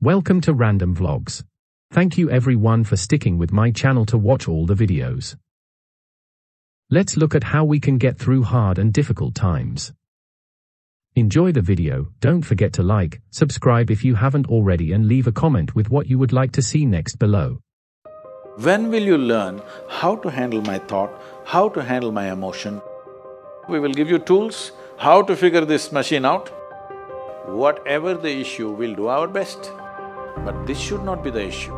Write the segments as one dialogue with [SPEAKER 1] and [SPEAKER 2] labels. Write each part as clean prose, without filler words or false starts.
[SPEAKER 1] Welcome to Random Vlogs. Thank you everyone for sticking with my channel to watch all the videos. Let's look at how we can get through hard and difficult times. Enjoy the video, don't forget to like, subscribe if you haven't already and leave a comment with what you would like to see next below.
[SPEAKER 2] When will you learn how to handle my thought, how to handle my emotion? We will give you tools, how to figure this machine out. Whatever the issue, we'll do our best. But this should not be the issue.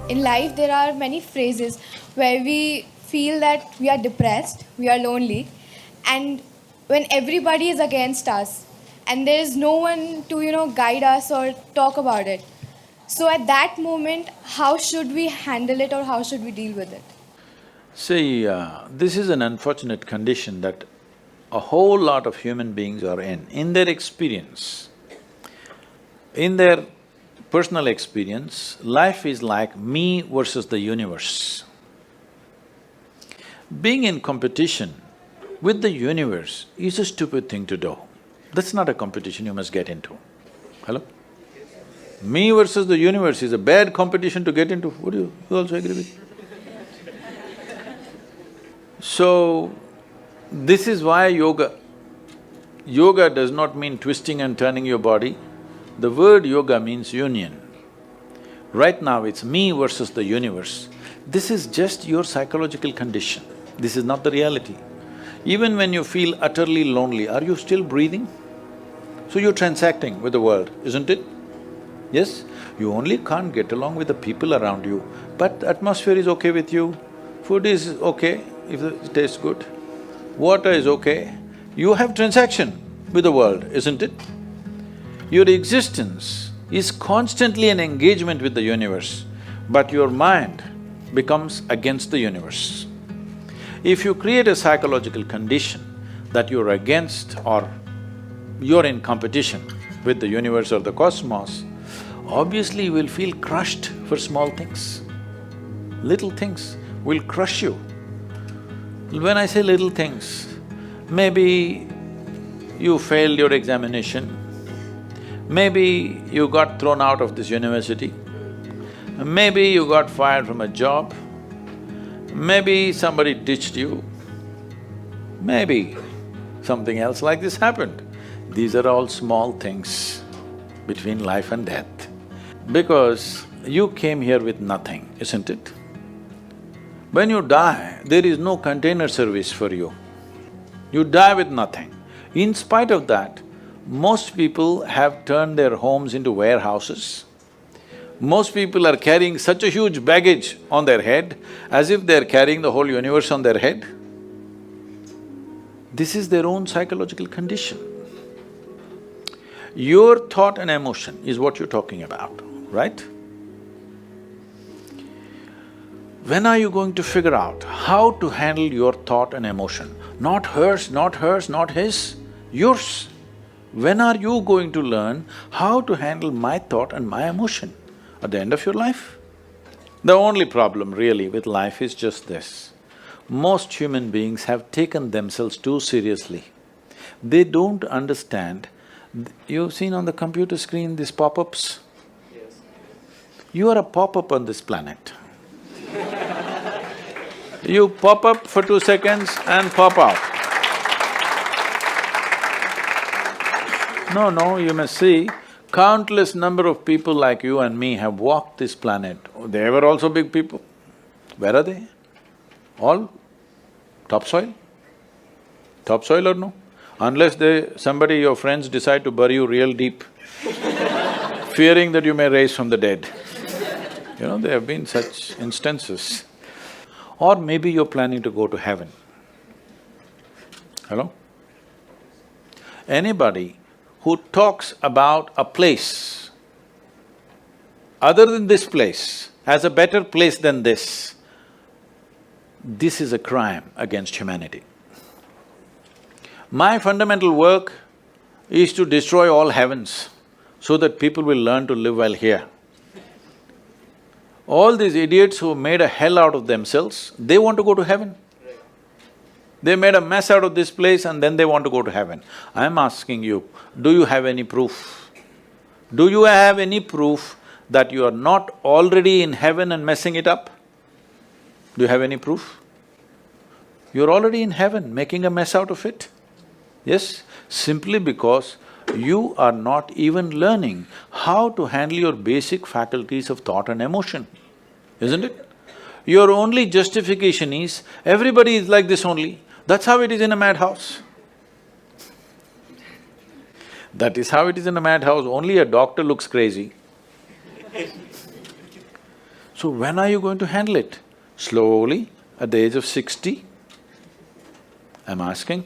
[SPEAKER 3] In life, there are many phases where we feel that we are depressed, we are lonely, and when everybody is against us, and there is no one to, guide us or talk about it. So at that moment, how should we handle it or how should we deal with it?
[SPEAKER 2] See, this is an unfortunate condition that a whole lot of human beings are in their experience. In their personal experience, life is like me versus the universe. Being in competition with the universe is a stupid thing to do. That's not a competition you must get into. Hello? Me versus the universe is a bad competition to get into. Would you also agree with me? So, this is why yoga. Yoga does not mean twisting and turning your body. The word yoga means union. Right now it's me versus the universe. This is just your psychological condition. This is not the reality. Even when you feel utterly lonely, are you still breathing? So you're transacting with the world, isn't it? Yes? You only can't get along with the people around you, but the atmosphere is okay with you, food is okay if it tastes good, water is okay. You have transaction with the world, isn't it? Your existence is constantly an engagement with the universe, but your mind becomes against the universe. If you create a psychological condition that you're against or you're in competition with the universe or the cosmos, obviously you will feel crushed for small things. Little things will crush you. When I say little things, maybe you failed your examination, maybe you got thrown out of this university, maybe you got fired from a job, maybe somebody ditched you, maybe something else like this happened. These are all small things between life and death. Because you came here with nothing, isn't it? When you die, there is no container service for you. You die with nothing. In spite of that, most people have turned their homes into warehouses. Most people are carrying such a huge baggage on their head as if they're carrying the whole universe on their head. This is their own psychological condition. Your thought and emotion is what you're talking about, right? When are you going to figure out how to handle your thought and emotion? Not hers, not hers, not his, yours. When are you going to learn how to handle my thought and my emotion? At the end of your life? The only problem really with life is just this. Most human beings have taken themselves too seriously. They don't understand. You've seen on the computer screen these pop-ups? Yes. You are a pop-up on this planet. You pop up for 2 seconds and pop out. No, you must see, countless number of people like you and me have walked this planet. They were also big people. Where are they? All topsoil? Topsoil or no? Unless somebody, your friends decide to bury you real deep, fearing that you may rise from the dead. You know, there have been such instances. Or maybe you're planning to go to heaven. Hello? Anybody who talks about a place other than this place as a better place than this is a crime against humanity. My fundamental work is to destroy all heavens so that people will learn to live well here. All these idiots who made a hell out of themselves, they want to go to heaven. They made a mess out of this place and then they want to go to heaven. I'm asking you, do you have any proof? Do you have any proof that you are not already in heaven and messing it up? Do you have any proof? You're already in heaven, making a mess out of it. Yes, simply because you are not even learning how to handle your basic faculties of thought and emotion, isn't it? Your only justification is, everybody is like this only, that's how it is in a madhouse. That is how it is in a madhouse, only a doctor looks crazy. So when are you going to handle it? Slowly, at the age of 60? I'm asking.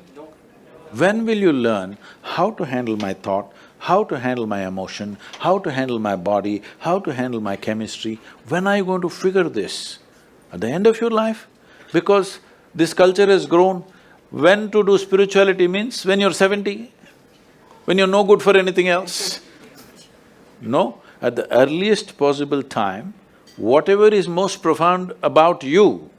[SPEAKER 2] When will you learn how to handle my thought, how to handle my emotion, how to handle my body, how to handle my chemistry? When are you going to figure this? At the end of your life? Because this culture has grown, when to do spirituality means when you're 70, when you're no good for anything else. No, at the earliest possible time, whatever is most profound about you,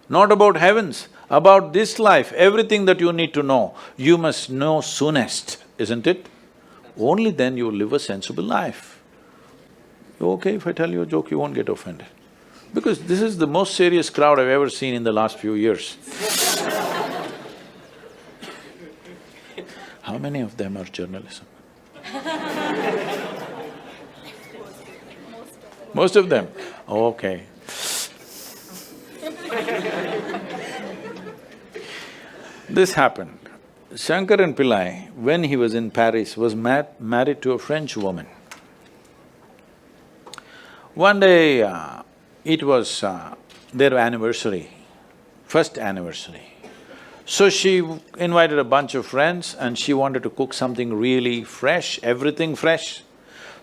[SPEAKER 2] not about heavens, about this life, everything that you need to know, you must know soonest, isn't it? Only then you will live a sensible life. Okay, if I tell you a joke, you won't get offended. Because this is the most serious crowd I've ever seen in the last few years. How many of them are journalism? Most of them? Okay. This happened. Shankaran Pillai, when he was in Paris, was married to a French woman. One day, it was their anniversary, first anniversary. So she invited a bunch of friends and she wanted to cook something really fresh, everything fresh.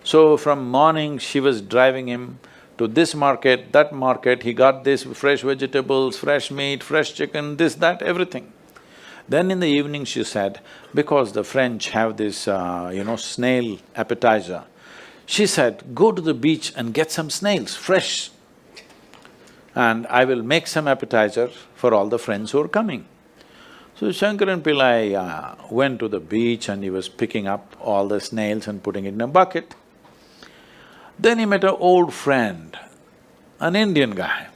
[SPEAKER 2] So from morning, she was driving him to this market, that market, he got this fresh vegetables, fresh meat, fresh chicken, this, that, everything. Then in the evening she said, because the French have this, snail appetizer, she said, go to the beach and get some snails, fresh, and I will make some appetizer for all the friends who are coming. So Shankaran Pillai went to the beach and he was picking up all the snails and putting it in a bucket. Then he met an old friend, an Indian guy.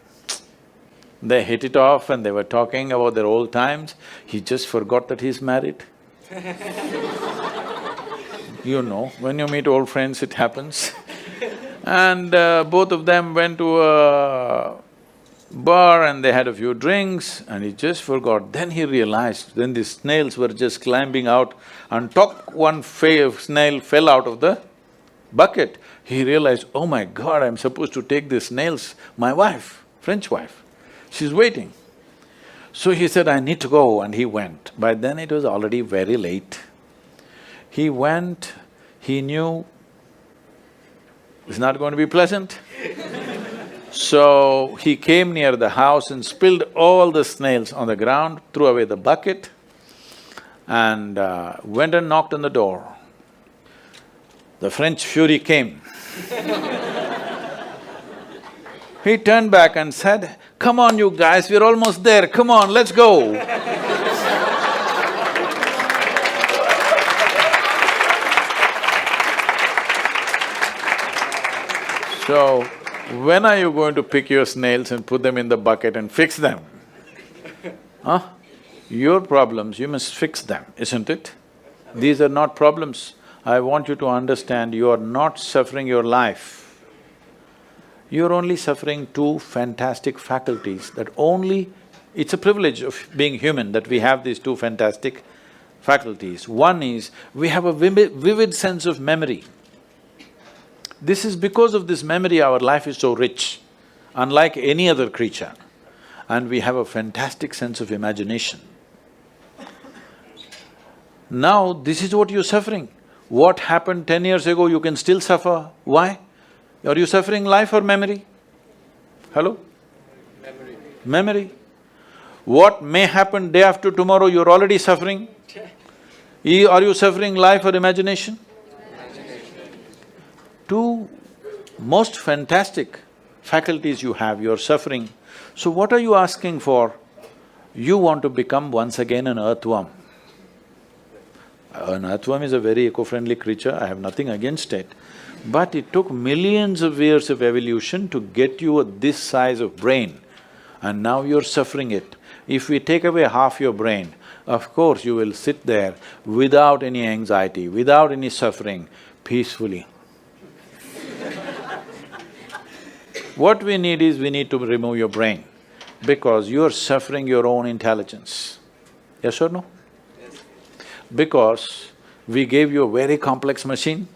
[SPEAKER 2] They hit it off and they were talking about their old times. He just forgot that he's married. You know, when you meet old friends, it happens. And both of them went to a bar and they had a few drinks and he just forgot. Then he realized, then the snails were just climbing out and one snail fell out of the bucket. He realized, oh my God, I'm supposed to take these snails, my wife, French wife, she's waiting. So he said, I need to go, and he went. By then it was already very late. He went, he knew it's not going to be pleasant. So he came near the house and spilled all the snails on the ground, threw away the bucket and went and knocked on the door. The French fury came. He turned back and said, come on you guys, we're almost there, come on, let's go. So, when are you going to pick your snails and put them in the bucket and fix them? Huh? Your problems, you must fix them, isn't it? These are not problems. I want you to understand, you are not suffering your life. You're only suffering two fantastic faculties that only… It's a privilege of being human that we have these two fantastic faculties. One is, we have a vivid sense of memory. This is because of this memory our life is so rich, unlike any other creature. And we have a fantastic sense of imagination. Now, this is what you're suffering. What happened 10 years ago, you can still suffer. Why? Are you suffering life or memory? Hello?
[SPEAKER 4] Memory.
[SPEAKER 2] Memory. What may happen day after tomorrow, you're already suffering. Are you suffering life or imagination? Two most fantastic faculties you have, you're suffering. So what are you asking for? You want to become once again an earthworm. An earthworm is a very eco-friendly creature, I have nothing against it. But it took millions of years of evolution to get you this size of brain, and now you're suffering it. If we take away half your brain, of course you will sit there without any anxiety, without any suffering, peacefully. What we need is, we need to remove your brain, because you're suffering your own intelligence. Yes or no? Yes. Because we gave you a very complex machine,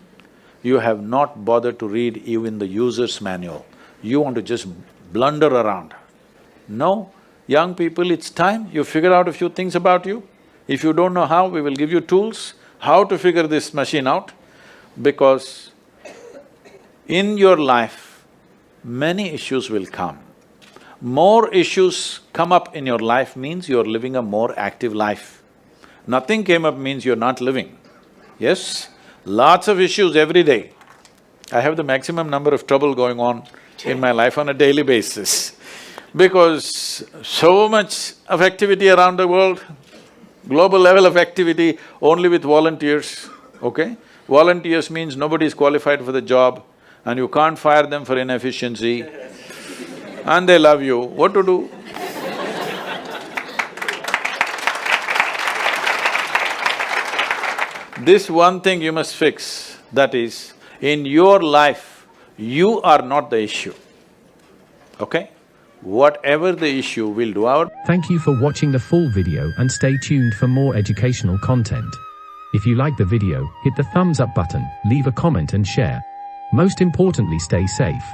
[SPEAKER 2] you have not bothered to read even the user's manual. You want to just blunder around. No, young people, it's time you figure out a few things about you. If you don't know how, we will give you tools, how to figure this machine out, because in your life, many issues will come. More issues come up in your life means you're living a more active life. Nothing came up means you're not living. Yes? Lots of issues every day. I have the maximum number of trouble going on in my life on a daily basis, because so much of activity around the world, global level of activity only with volunteers, okay? Volunteers means nobody is qualified for the job and you can't fire them for inefficiency and they love you, what to do? This one thing you must fix, that is, in your life, you are not the issue, okay? Whatever the issue, we'll do our…
[SPEAKER 1] Thank you for watching the full video and stay tuned for more educational content. If you like the video, hit the thumbs up button, leave a comment and share. Most importantly, stay safe.